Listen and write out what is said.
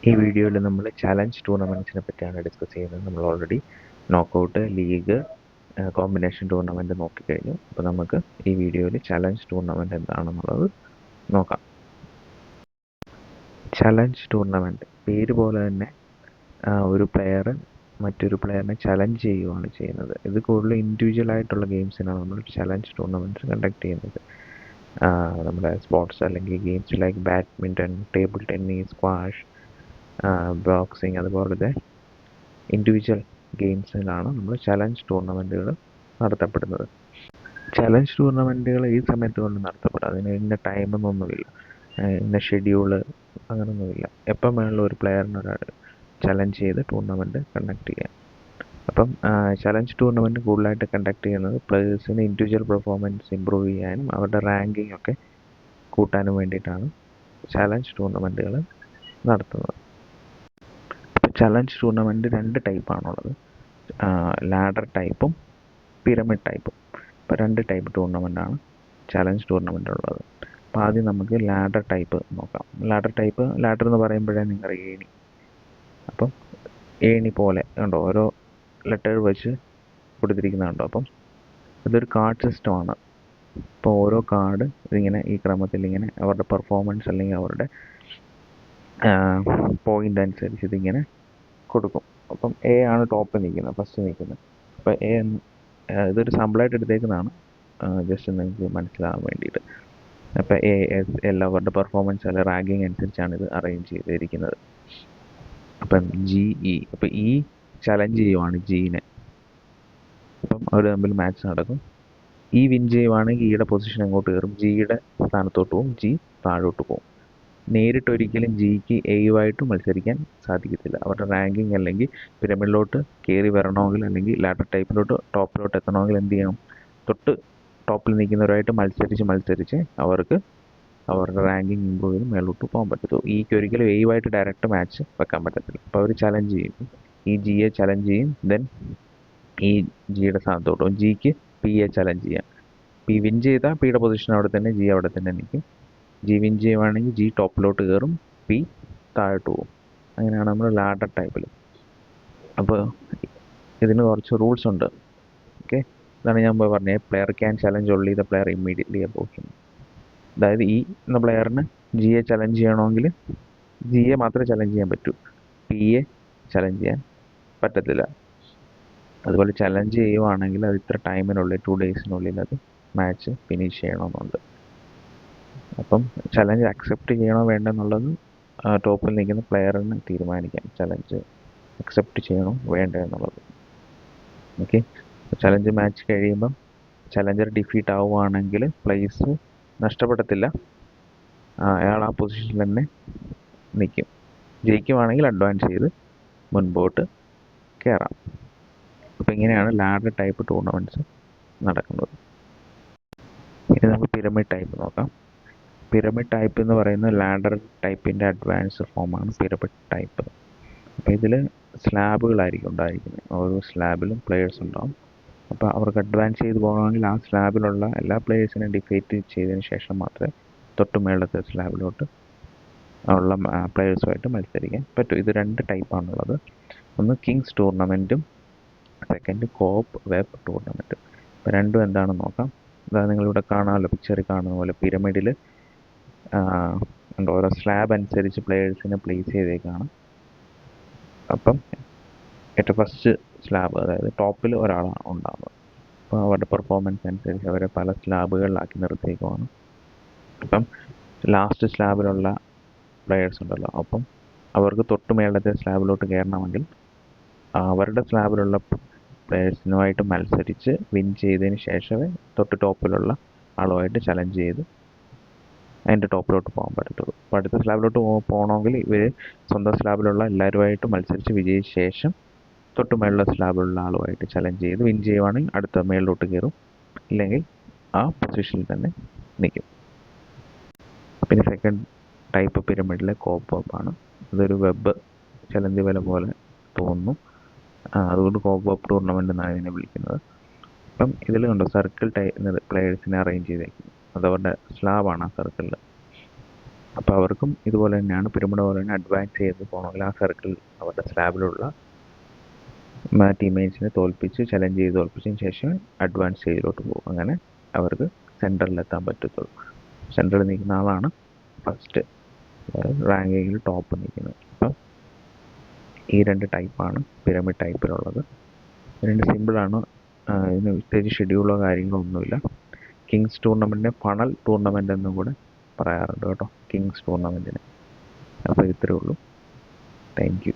ഈ വീഡിയോയിൽ നമ്മൾ ചലഞ്ച് ടൂർണമെൻറ്റ്സിനെ പറ്റിയാണ് ഡിസ്കസ് ചെയ്യുന്നത്. നമ്മൾ already knockout, league, combination tournament നോക്കിക്കഴിഞ്ഞു. അപ്പോൾ നമുക്ക് ഈ വീഡിയോയിൽ ചലഞ്ച് ടൂർണമെൻറ്റ് എന്താണെന്നുള്ളത് നോക്കാം. ചലഞ്ച് ടൂർണമെൻറ്റ് പേര് പോലെ തന്നെ ഒരു പ്ലെയർ മറ്റൊരു പ്ലെയറിനെ ചലഞ്ച് ചെയ്യുകയാണ് ചെയ്യുന്നത്. ഇത് കൂടുതൽ ഇൻഡിവിജ്വൽ ആയിട്ടുള്ള ഗെയിംസിനാണ് നമ്മൾ ചലഞ്ച് ടൂർണമെൻറ്റ്സ് കണ്ടക്ട് ചെയ്യുന്നത്. നമ്മുടെ സ്പോർട്സ് അല്ലെങ്കിൽ games like badminton, table tennis, squash, boxing അതുപോലത്തെ ഇൻഡിവിജ്വൽ ഗെയിംസിലാണ് നമ്മൾ ചലഞ്ച് ടൂർണമെൻറ്റുകൾ നടത്തപ്പെടുന്നത്. ചലഞ്ച് ടൂർണമെൻറ്റുകൾ ഈ സമയത്ത് കൊണ്ട് നടത്തപ്പെടും. അതിന് ഇന്ന ടൈമെന്നൊന്നുമില്ല, ഇന്ന ഷെഡ്യൂള് അങ്ങനെയൊന്നുമില്ല. എപ്പം വേണമെങ്കിലും ഒരു പ്ലെയറിന് ഒരാൾ ചലഞ്ച് ചെയ്ത് ടൂർണമെൻറ്റ് കണ്ടക്ട് ചെയ്യാം. അപ്പം ചലഞ്ച് ടൂർണമെൻറ്റ് കൂടുതലായിട്ട് കണ്ടക്ട് ചെയ്യുന്നത് പ്ലേയേഴ്സിന് ഇൻഡിവിജ്വൽ പെർഫോമൻസ് ഇമ്പ്രൂവ് ചെയ്യാനും അവരുടെ റാങ്കിങ് ഒക്കെ കൂട്ടാനും വേണ്ടിയിട്ടാണ് ചലഞ്ച് ടൂർണമെൻറ്റുകൾ നടത്തുന്നത്. Challenge tournament 2 ടൈപ്പാണുള്ളത്. ലാഡർ ടൈപ്പും പിരമിഡ് ടൈപ്പും. ഇപ്പോൾ 2 ടൈപ്പ് ടൂർണമെൻറ്റാണ് ചലഞ്ച് ടൂർണമെൻ്റ് ഉള്ളത്. അപ്പോൾ ആദ്യം നമുക്ക് ലാഡർ ടൈപ്പ് നോക്കാം. ലാഡർ എന്ന് പറയുമ്പോഴേ നിങ്ങളുടെ ഏണി, അപ്പം ഏണി പോലെ ഉണ്ടോ, ഓരോ ലെറ്റർ വെച്ച് കൊടുത്തിരിക്കുന്നുണ്ടോ. അപ്പം ഇതൊരു കാർഡ് സിസ്റ്റമാണ്. ഇപ്പോൾ ഓരോ കാർഡ് ഇതിങ്ങനെ ഈ ക്രമത്തിൽ ഇങ്ങനെ അവരുടെ പെർഫോമൻസ് അല്ലെങ്കിൽ അവരുടെ പോയിൻ്റ് അനുസരിച്ച് ഇതിങ്ങനെ കൊടുക്കും. അപ്പം എ ആണ് ടോപ്പിൽ നിൽക്കുന്നത്, ഫസ്റ്റ് നിൽക്കുന്നത്. അപ്പോൾ ഇതൊരു സാമ്പിളായിട്ട് എടുത്തേക്കുന്നതാണ്, ജസ്റ്റ് നിങ്ങൾക്ക് മനസ്സിലാകാൻ വേണ്ടിയിട്ട്. അപ്പോൾ എ, എസ്, എല്ലാവരുടെ പെർഫോമൻസ് അല്ല റാങ്കിങ് അനുസരിച്ചാണ് ഇത് അറേഞ്ച് ചെയ്തിരിക്കുന്നത്. അപ്പം ജി, ഇ. അപ്പോൾ ഇ ചലഞ്ച് ചെയ്യുവാണ് ജീനെ. അപ്പം അവർ തമ്മിൽ മാച്ച് നടക്കും. ഇ വിൻ ചെയ്യുവാണെങ്കിൽ ഇയുടെ പൊസിഷൻ അങ്ങോട്ട് കയറും, ജിയുടെ സ്ഥാനത്തോട്ട് പോകും, ജി താഴോട്ട് പോകും. നേരിട്ടൊരിക്കലും ജിക്ക് എയുമായിട്ട് മത്സരിക്കാൻ സാധിക്കത്തില്ല. അവരുടെ റാങ്കിങ് അല്ലെങ്കിൽ പിരമിഡിലോട്ട് കയറി വരണമെങ്കിൽ അല്ലെങ്കിൽ ലാഡർ ടൈപ്പിലോട്ട് ടോപ്പിലോട്ട് എത്തണമെങ്കിൽ എന്ത് ചെയ്യണം, തൊട്ട് ടോപ്പിൽ നിൽക്കുന്നവരുമായിട്ട് മത്സരിച്ച് അവർക്ക് അവരുടെ റാങ്കിങ് ഇമ്പ്രൂവ് ചെയ്ത് മേലോട്ട് പോകാൻ പറ്റത്തുള്ളൂ. ഈക്ക് ഒരിക്കലും എയുമായിട്ട് ഡയറക്റ്റ് മാച്ച് വെക്കാൻ പറ്റത്തില്ല. അപ്പോൾ അവർ ചലഞ്ച് ചെയ്യും, ഈ ജിയെ ചലഞ്ച് ചെയ്യും, ദെൻ ഈ ജിയുടെ സ്ഥാനത്തോട്ട് പോകും. ജിക്ക് പിയെ ചലഞ്ച് ചെയ്യാം. പി വിൻ ചെയ്താൽ പിയുടെ പൊസിഷൻ അവിടെ തന്നെ, ജി അവിടെ തന്നെ നിൽക്കും. ജി വിൻ ചെയ്യുവാണെങ്കിൽ ജി ടോപ്പിലോട്ട് കയറും, പി താഴോട്ട് പോകും. അങ്ങനെയാണ് നമ്മൾ ലാഡർ ടൈപ്പിൽ. അപ്പോൾ ഇതിന് കുറച്ച് റൂൾസ് ഉണ്ട്. ഓക്കെ, ഇതാണ് ഞാൻ പറഞ്ഞത്. Player can challenge only the player immediately above him. അതായത് ഈ എന്ന പ്ലെയറിന് ജിയെ ചലഞ്ച് ചെയ്യണമെങ്കിൽ ജിയെ മാത്രമേ ചലഞ്ച് ചെയ്യാൻ പറ്റൂ, പിയെ ചലഞ്ച് ചെയ്യാൻ പറ്റത്തില്ല. അതുപോലെ ചലഞ്ച് ചെയ്യുവാണെങ്കിൽ അത് ഇത്ര ടൈമിനുള്ളിൽ 2 ഡേയ്സിനുള്ളിൽ അത് മാച്ച് ഫിനിഷ് ചെയ്യണമെന്നുണ്ട്. അപ്പം ചലഞ്ച് അക്സെപ്റ്റ് ചെയ്യണോ വേണ്ടെന്നുള്ളത് ടോപ്പിൽ നിൽക്കുന്ന പ്ലെയറിന് തീരുമാനിക്കാം, ചലഞ്ച് അക്സെപ്റ്റ് ചെയ്യണോ വേണ്ടോ എന്നുള്ളത്. ഓക്കെ, ചലഞ്ച് മാച്ച് കഴിയുമ്പം ചലഞ്ചർ ഡിഫീറ്റ് ആവുകയാണെങ്കിൽ പ്ലേസ് നഷ്ടപ്പെടത്തില്ല, അയാൾ ആ പൊസിഷനിൽ തന്നെ നിൽക്കും. ജയിക്കുവാണെങ്കിൽ അഡ്വാൻസ് ചെയ്ത് മുൻപോട്ട് കയറാം. അപ്പോൾ ഇങ്ങനെയാണ് ലാഡർ ടൈപ്പ് ടൂർണമെൻറ്റ്സ് നടക്കുന്നത്. ഇനി നമുക്ക് പിരമിഡ് ടൈപ്പ് നോക്കാം. പിരമിഡ് ടൈപ്പ് എന്ന് പറയുന്നത് ലാഡർ ടൈപ്പിൻ്റെ അഡ്വാൻസ്ഡ് ഫോമാണ് പിരമിഡ് ടൈപ്പ്. അപ്പോൾ ഇതിൽ സ്ലാബുകളായിരിക്കും ഉണ്ടായിരിക്കുന്നത്. ഓരോ സ്ലാബിലും പ്ലെയേഴ്സ് ഉണ്ടാവും. അപ്പോൾ അവർക്ക് അഡ്വാൻസ് ചെയ്ത് പോകണമെങ്കിൽ ആ സ്ലാബിലുള്ള എല്ലാ പ്ലെയേഴ്സിനെയും ഡിഫീറ്റ് ചെയ്തതിന് ശേഷം മാത്രമേ തൊട്ട് മേളത്തെ സ്ലാബിലോട്ട് ഉള്ള പ്ലെയേഴ്സുമായിട്ട് മത്സരിക്കാൻ പറ്റൂ. ഇത് 2 ടൈപ്പാണുള്ളത്. ഒന്ന് കിങ്സ് ടൂർണമെൻറ്റും സെക്കൻഡ് കോപ്പ് വെബ് ടൂർണമെൻറ്റും. അപ്പോൾ രണ്ടും എന്താണെന്ന് നോക്കാം. അതായത് നിങ്ങളിവിടെ കാണാമല്ലോ, പിക്ചറിൽ കാണുന്ന പോലെ പിരമിഡിൽ ഓരോ സ്ലാബ് അനുസരിച്ച് പ്ലെയേഴ്സിനെ പ്ലേസ് ചെയ്തേക്കാണ്. അപ്പം ഏറ്റവും ഫസ്റ്റ് സ്ലാബ്, അതായത് ടോപ്പിൽ ഒരാളാണ് ഉണ്ടാകുന്നത്. അപ്പോൾ അവരുടെ പെർഫോമൻസ് അനുസരിച്ച് അവരെ പല സ്ലാബുകളിലാക്കി നിർത്തിയേക്കുവാണ്. അപ്പം ലാസ്റ്റ് സ്ലാബിലുള്ള പ്ലെയേഴ്സ് ഉണ്ടല്ലോ, അപ്പം അവർക്ക് തൊട്ട് മേളത്തെ സ്ലാബിലോട്ട് കയറണമെങ്കിൽ അവരുടെ സ്ലാബിലുള്ള പ്ലെയേഴ്സിനുമായിട്ട് മത്സരിച്ച് വിൻ ചെയ്തതിന് ശേഷമേ തൊട്ട് ടോപ്പിലുള്ള ആളുമായിട്ട് ചലഞ്ച് ചെയ്ത് അതിൻ്റെ ടോപ്പിലോട്ട് പോകാൻ പറ്റത്തുള്ളൂ. അപ്പോൾ അടുത്ത സ്ലാബിലോട്ട് പോകണമെങ്കിൽ ഇവർ സ്വന്തം സ്ലാബിലുള്ള എല്ലാവരുമായിട്ട് മത്സരിച്ച് വിജയിച്ച ശേഷം തൊട്ട് മേളിലുള്ള സ്ലാബിലുള്ള ആളുമായിട്ട് ചലഞ്ച് ചെയ്ത് വിൻ ചെയ്യുവാണെങ്കിൽ അടുത്ത മേളിലോട്ട് കയറും, ഇല്ലെങ്കിൽ ആ പൊസിഷനിൽ തന്നെ നിൽക്കും. പിന്നെ സെക്കൻഡ് ടൈപ്പ് പിരമിഡിലെ കോപ്പ് വെബാണ്. അതൊരു വെബ് ചലഞ്ച് വല പോലെ തോന്നുന്നു, അതുകൊണ്ട് കോപ്പ് വെബ് ടൂർണമെൻ്റ് എന്നാണ് ഇതിനെ വിളിക്കുന്നത്. അപ്പം ഇതിൽ കണ്ടോ സർക്കിൾ ടൈപ്പ് പ്ലെയേഴ്സിനെ അറേഞ്ച് ചെയ്തേക്കുന്നത്, അതവരുടെ സ്ലാബാണ് ആ സർക്കിളിൽ. അപ്പോൾ അവർക്കും ഇതുപോലെ തന്നെയാണ്, പിരമിഡ് പോലെ തന്നെ അഡ്വാൻസ് ചെയ്ത് പോകണമെങ്കിൽ ആ സർക്കിൾ അവരുടെ സ്ലാബിലുള്ള ടീമേറ്റ്സിനെ തോൽപ്പിച്ച് ചലഞ്ച് ചെയ്ത് തോൽപ്പിച്ചതിന് ശേഷം അഡ്വാൻസ് സ്റ്റേജിലോട്ട് പോകും. അങ്ങനെ അവർക്ക് സെൻറ്ററിലെത്താൻ പറ്റത്തുള്ളൂ. സെൻറ്ററിൽ നിൽക്കുന്ന ആളാണ് ഫസ്റ്റ് റാങ്കിങ്ങിൽ ടോപ്പ് നിൽക്കുന്നത്. അപ്പം ഈ രണ്ട് ടൈപ്പാണ് പിരമിഡ് ടൈപ്പിലുള്ളത്. രണ്ട് സിമ്പിളാണ്. ഇതിന് പ്രത്യേകിച്ച് ഷെഡ്യൂളോ കാര്യങ്ങളോ ഒന്നുമില്ല. കിങ്സ് ടൂർണമെൻറ്റിനെ ഫണൽ ടൂർണമെൻ്റ് എന്നും കൂടെ പറയാറുണ്ട് കേട്ടോ, കിങ്സ് ടൂർണമെൻറ്റിന്. അപ്പോൾ ഇത്രയേ ഉള്ളൂ. Thank you.